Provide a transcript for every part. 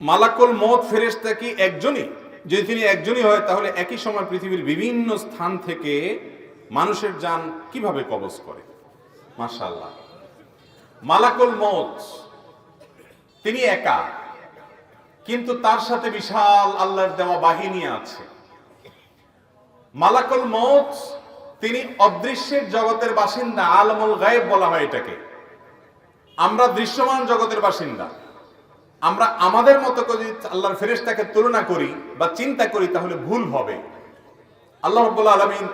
মালাকুল মউত ফেরেশতা কি একজনই? যদি তিনি একজনই হয় তাহলে একই সময় পৃথিবীর বিভিন্ন স্থান থেকে মানুষের জান কিভাবে কবজ করে? মাশাআল্লাহ। মালাকুল মউত তিনি একা, কিন্তু তার সাথে বিশাল আল্লাহর দেওয়া বাহিনী আছে। মালাকুল মউত তিনি অদৃশ্যের জগতের বাসিন্দা, আলমুল গায়েব বলা হয় এটাকে। আমরা দৃশ্যমান জগতের বাসিন্দা। আমরা আমাদের মতো করে আল্লাহর ফেরেশতাকে তুলনা করি বা চিন্তা করি তাহলে ভুল হবে। আল্লাহ রাব্বুল আলামিন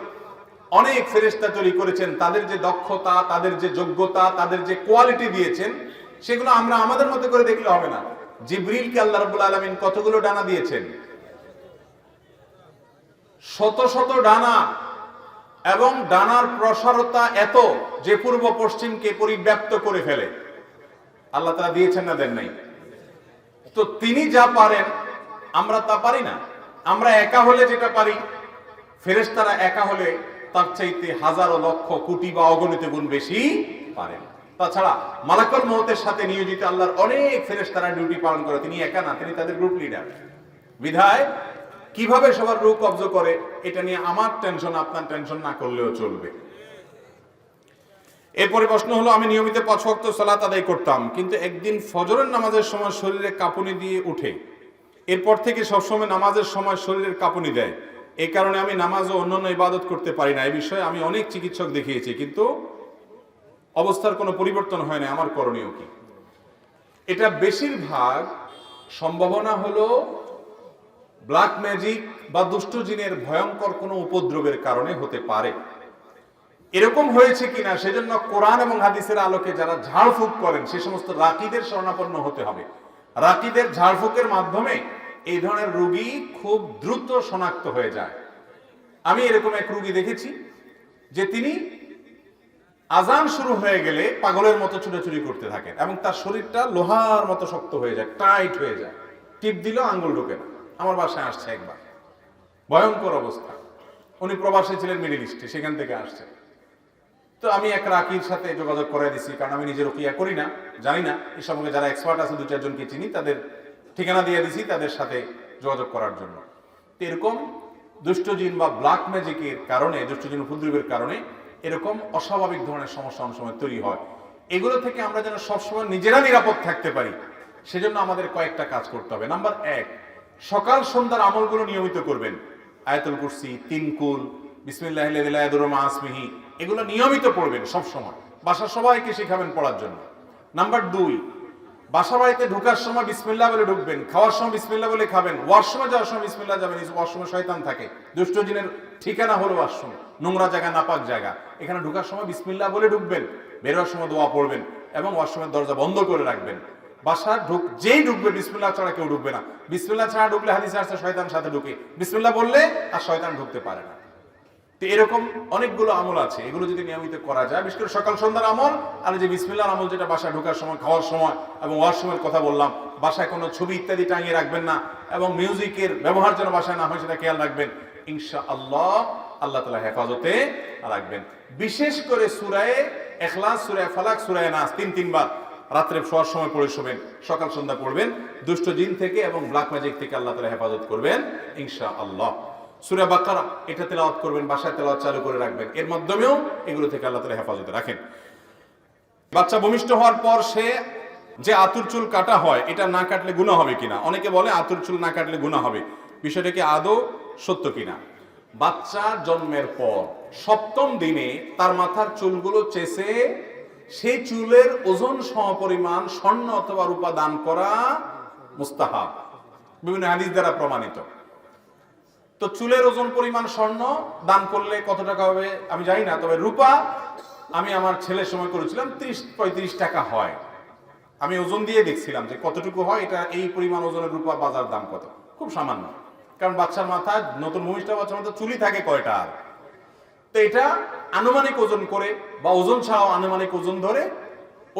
অনেক ফেরেশতা তৈরি করেছেন, তাদের যে দক্ষতা, তাদের যে যোগ্যতা, তাদের যে কোয়ালিটি দিয়েছেন সেগুলো আমরা আমাদের মতো করে দেখলে হবে না। জিবরিলকে আল্লাহ রাব্বুল আলামিন কতগুলো ডানা দিয়েছেন? শত শত ডানা, এবং ডানার প্রসারতা এত যে পূর্ব পশ্চিমকে পরিব্যাপ্ত করে ফেলে। আল্লাহ তাআলা দিয়েছেন না দেন নাই? তো তিনি যা পারেন আমরা তা পারি না। আমরা একা হলে যেটা পারি, ফেরেশতারা একা হলে তার চাইতে হাজারো লক্ষ কোটি বা অগণিত গুণ বেশি পারেন। তাছাড়া মালাকুল মউতের সাথে নিয়োজিত আল্লাহর অনেক ফেরেশতারা ডিউটি পালন করে, তিনি একা না, তিনি তাদের গ্রুপ লিডার। বিধায় কিভাবে সবার রূহ কবজ করে এটা নিয়ে আমার টেনশন, আপনার টেনশন না করলেও চলবে। এরপরে প্রশ্ন হলো, আমি নিয়মিত 5 ওয়াক্ত সালাত আদায় করতাম, কিন্তু একদিন ফজরের নামাজের সময় শরীরে কাঁপুনি দিয়ে উঠে, এরপর থেকে সবসময় নামাজের সময় শরীরের কাঁপুনি দেয়। এই কারণে আমি নামাজ ও অন্যান্য ইবাদত করতে পারি না। এই বিষয়ে আমি অনেক চিকিৎসক দেখিয়েছি, কিন্তু অবস্থার কোনো পরিবর্তন হয় না। আমার করণীয় কি? এটা বেশিরভাগ সম্ভাবনা হলো ব্ল্যাক ম্যাজিক বা দুষ্ট জিনের ভয়ঙ্কর কোনো উপদ্রবের কারণে হতে পারে। এরকম হয়েছে কিনা সেজন্য কোরআন এবং হাদিসের আলোকে যারা ঝাড়ফুঁক করেন সে সমস্ত রাকিদের শরণাপন্ন হতে হবে। রাকিদের ঝাড়ফুঁকের মাধ্যমে এই ধরনের রোগী খুব দ্রুত শনাক্ত হয়ে যায়। আমি এরকম এক রোগী দেখেছি যে তিনি আজান শুরু হয়ে গেলে পাগলের মতো ছুটাছুটি করতে থাকেন, এবং তার শরীরটা লোহার মতো শক্ত হয়ে যায়, টাইট হয়ে যায়, টিপ দিলেও আঙ্গুল ঢোকে না। আমার বাসায় আসছে একবার, ভয়ঙ্কর অবস্থা। উনি প্রবাসী ছিলেন মিডল ইস্টে, সেখান থেকে আসছে। তো আমি এক রাকির সাথে যোগাযোগ করে দিছি, কারণ আমি নিজে রুকিয়া করি না, জানি না। এই সম্পর্কে যারা এক্সপার্ট আছে 2-4 জনকে চিনি, তাদের ঠিকানা দিয়ে দিছি তাদের সাথে যোগাযোগ করার জন্য। তো এরকম দুষ্ট জিন বা ব্ল্যাক ম্যাজিকের কারণে, দুষ্ট জিন উপদ্রবের কারণে এরকম অস্বাভাবিক ধরনের সমস্যা অনেক সময় তৈরি হয়। এগুলো থেকে আমরা যেন সবসময় নিজেরা নিরাপদ থাকতে পারি সেজন্য আমাদের কয়েকটা কাজ করতে হবে। নাম্বার 1, সকাল সন্ধ্যার আমলগুলো নিয়মিত করবেন। আয়াতুল কুরসি, 3 কুল, বিসমিল্লাহিল্লাযী লা ইয়াদুররু মা ইসমিহি, এগুলো নিয়মিত পড়বেন সব সময়। বাসার সবাইকে শেখাবেন পড়ার জন্য। নাম্বার 2, বাসা বাড়িতে ঢোকার সময় বিসমিল্লাহ বলে ঢুকবেন, খাওয়ার সময় বিসমিল্লাহ বলে খাবেন, ওয়াশরুমে যাওয়ার সময় বিসমিল্লাহ যাবেন। ওয়াশরুমে শয়তান থাকে, দুষ্ট জিনের ঠিকানা হলো ওয়াশরুম, নোংরা জায়গা, নাপাক জায়গা। এখানে ঢোকার সময় বিসমিল্লাহ বলে ঢুকবেন, বেরোয়ার সময় দোয়া পড়বেন, এবং ওয়াশরুমের দরজা বন্ধ করে রাখবেন। বাসা যেই ঢুকবে বিসমিল্লাহ ছাড়া কেউ ঢুকবে না। বিসমিল্লাহ ছাড়া ঢুকলে হাদিসে আসছে শয়তান সাথে ঢুকে, বিসমিল্লাহ বললে আর শয়তান ঢুকতে পারে না। তো এরকম অনেকগুলো আমল আছে, এগুলো যদি নিয়মিত করা যায়, বিশেষ করে সকাল সন্ধ্যার আমল, আর যে বিসমিল্লাহর আমল যেটা বাসায় ঢোকার সময়, খাওয়ার সময় এবং ওয়াশরুমের কথা বললাম। বাসায় কোনো ছবি ইত্যাদি টাঙিয়ে রাখবেন না, এবং মিউজিকের ব্যবহার যেন বাসায় না হয় সেটা খেয়াল রাখবেন। ইনশাআল্লাহ আল্লাহ তাআলা হেফাজতে রাখবেন। বিশেষ করে সূরা ইখলাস, সূরা ফালাক, সূরা নাস 3 বার রাত্রে শোয়ার সময় পড়ে শোবেন, সকাল সন্ধ্যা পড়বেন। দুষ্ট জিন থেকে এবং ব্ল্যাক ম্যাজিক থেকে আল্লাহ তাআলা হেফাজত করবেন ইনশাআল্লাহ। সূরা বাকারা এটা তেলাওয়াত করবেন, বাসায় তেলাওয়াত চালু করে রাখবেন, এর মাধ্যমেও এগুলো থেকে আল্লাহ তাআলা হেফাজতে রাখেন। বাচ্চা ভূমিষ্ঠ হওয়ার পর সে যে আতুর চুল কাটা হয়, এটা না কাটলে গুনাহ হবে কিনা? অনেকে বলে আতুর চুল না কাটলে গুনাহ হবে। বিষয়টা কি আদৌ সত্য কিনা? বাচ্চা জন্মের পর 7ম দিনে তার মাথার চুলগুলো চেঁচে সেই চুলের ওজন সমপরিমাণ স্বর্ণ অথবা রূপা দান করা মুস্তাহাব, বিভিন্ন হাদিস দ্বারা প্রমাণিত। তো চুলের ওজন পরিমাণ স্বর্ণ দান করলে কত টাকা হবে আমি জানি না, তবে রূপা আমি আমার ছেলের সময় করেছিলাম 30-35 টাকা হয়। আমি ওজন দিয়ে দেখছিলাম যে কতটুকু হয়, এটা এই পরিমাণ ওজনের রূপা বাজার দাম কত, খুব সামান্য। কারণ বাচ্চার মাথায়, নতুন ভূমিষ্ঠ বাচ্চার মাথায় চুলই থাকে কয়টা আর। তো এটা আনুমানিক ওজন করে বা ওজন ছাড়াও আনুমানিক ওজন ধরে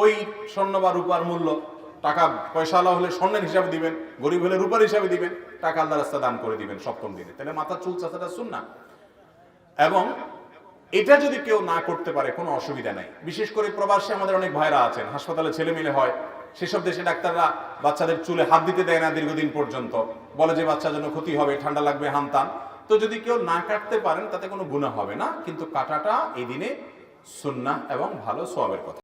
ওই স্বর্ণ বা রূপার মূল্য, টাকা পয়সাওয়ালা হলে স্বর্ণের হিসাবে দিবেন, গরিব হলে রূপার হিসাবে দিবেন, টাকা আল্লাহর রাস্তায় দান করে দিবেন 7ম দিনে। তাহলে মাথার চুল চাচাটা সুন্নাহ। এবং এটা যদি কেউ না করতে পারে কোনো অসুবিধা নাই। বিশেষ করে প্রবাসী আমাদের অনেক ভাইরা আছেন, হাসপাতালে ছেলে মেয়ে হয়, সেসব দেশে ডাক্তাররা বাচ্চাদের চুলে হাত দিতে দেয় না দীর্ঘদিন পর্যন্ত, বলে যে বাচ্চার জন্য ক্ষতি হবে, ঠান্ডা লাগবে, হানতান। তো যদি কেউ না কাটতে পারেন তাতে কোনো গুনাহ হবে না, কিন্তু কাটাটা এই দিনে সুন্নাহ এবং ভালো সওয়াবের কথা।